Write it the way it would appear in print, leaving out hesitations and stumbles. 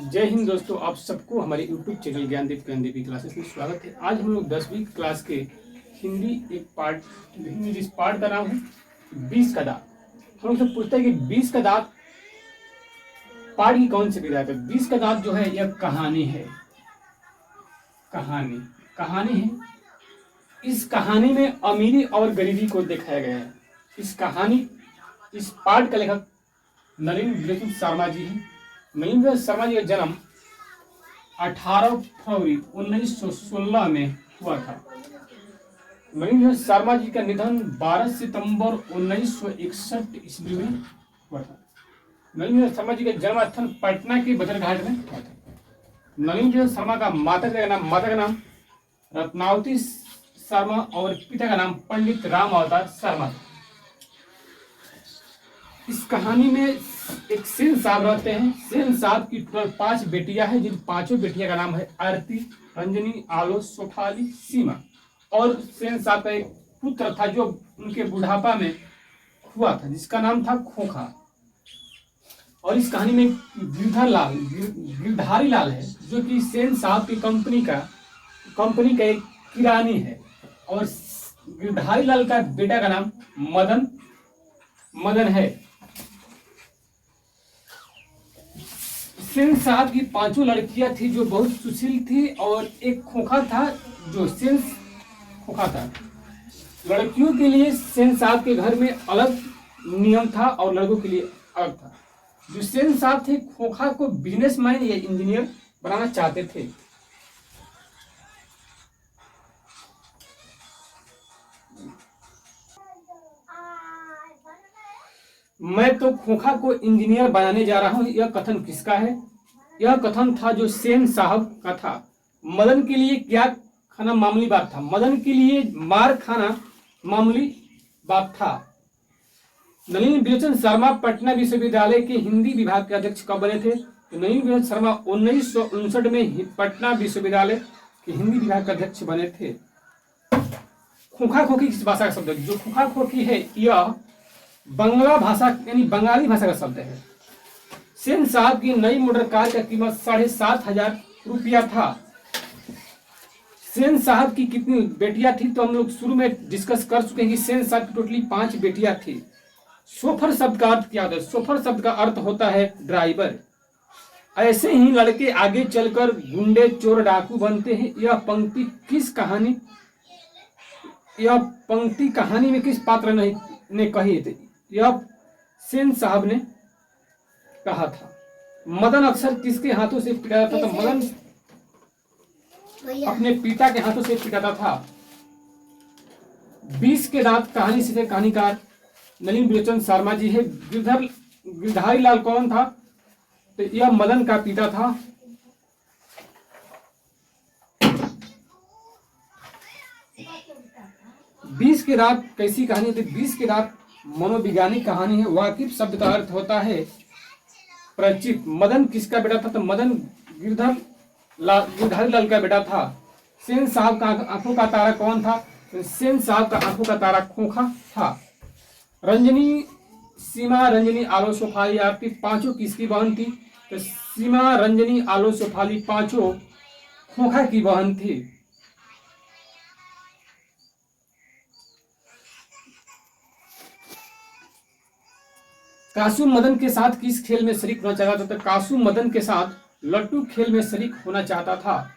जय हिंद दोस्तों, आप सबको हमारे YouTube चैनल ज्ञानदीप क्लासेस में स्वागत है। आज हम लोग 10वीं क्लास के हिंदी जिस पार्ट का नाम है 20 का दांत। हम लोग से पूछते हैं कि 20 का दांत पार्ट की कौन सी विधा है। 20 का दांत जो है यह कहानी है। कहानी है। इस कहानी में अमीरी और गरीबी को दिखाया गया है। इस पार्ट का लेखक नलिन विलोचन शर्मा जी हैं। नलिन विलोचन शर्मा जी का जन्म 18 फरवरी 1916 में हुआ था। नलिन विलोचन शर्मा जी का निधन 12 सितंबर 1961 ईस्वी में हुआ था। नलिन विलोचन शर्मा जी का जन्म स्थल पटना के बदरघाट में हुआ था। नलिन विलोचन शर्मा का माता का नाम रत्नावती शर्मा और पिता का नाम पंडित राम अवतार शर्मा। इस कहानी में एक सेन साहब रहते हैं। सेन साहब की टोटल 5 बेटियां हैं, जिन 5 बेटियां का नाम है आरती, रंजनी, आलो, सोफाली, सीमा। और सेन साहब का एक पुत्र था जो उनके बुढ़ापा में हुआ था, जिसका नाम था खोखा। और इस कहानी में गिरधारी लाल है, जो कि सेन साहब की कंपनी का एक किरानी है। और गिरधारी लाल का बेटा का नाम मदन है। सेन साहब की 5 लड़कियां थी जो बहुत सुशील थी, और एक खोखा था जो खोखा था। लड़कियों के लिए सेन साहब के घर में अलग नियम था और लड़कों के लिए अलग था। जो सेन साहब थे, खोखा को बिजनेसमैन या इंजीनियर बनाना चाहते थे। मैं तो खोखा को इंजीनियर बनाने जा रहा हूं। यह कथन किसका है? यह कथन था जो सेन साहब का था। मदन के लिए क्या खाना मामूली बात था। मदन के लिए मार खाना मामूली बात था। नलिन विलोचन शर्मा पटना विश्वविद्यालय के हिंदी विभाग के अध्यक्ष कब बने थे? तो नलिन विलोचन शर्मा 1959 में पटना विश्वविद्यालय के हिंदी विभाग के अध्यक्ष बने थे। खोखा खोखी किस भाषा का शब्द है? जो खोखा खोखी है यह बंगला भाषा यानी बंगाली भाषा का शब्द है। सेन साहब की नई मोटर कार का कीमत 7,500 रुपया था। सेन साहब की कितनी बेटियां थी? तो हम लोग शुरू में डिस्कस कर चुके हैं कि सेन साहब की टोटली 5 बेटियां थी। सोफर शब्द का अर्थ क्या होता है? सोफर शब्द का अर्थ होता है ड्राइवर। ऐसे ही लड़के आगे चलकर गुंडे, चोर, डाकू बनते हैं। यह पंक्ति कहानी में किस पात्र ने कही थी? यह सेन साहब ने कहा था। मदन अक्सर किसके हाथों से पिटाता था? तो मदन अपने पिता के हाथों से पिटाता था। 20 के दांत कहानी से कहानीकार नलिन विलोचन शर्मा जी है। गिरधारी लाल कौन था? तो यह मदन का पिता था। बीस के दांत कैसी कहानी थी? 20 के दांत मनोवैज्ञानिक कहानी है। वाकिफ शब्द का अर्थ होता है परिचित। मदन किसका बेटा था? तो मदन गिरधारी लाल का बेटा था। सेन साहब का आंखों का तारा कौन था? तो सेन साहब का आंखों का तारा खोखा था। रंजनी, सीमा, रंजनी, आलो, सोफाली, आरती 5 किसकी बहन थी? तो सीमा, रंजनी, आलो, सोफाली 5 खोखा की बहन थी। कासू मदन के साथ किस खेल में शरीक होना चाहता था? तो कासू मदन के साथ लट्टू खेल में शरीक होना चाहता था।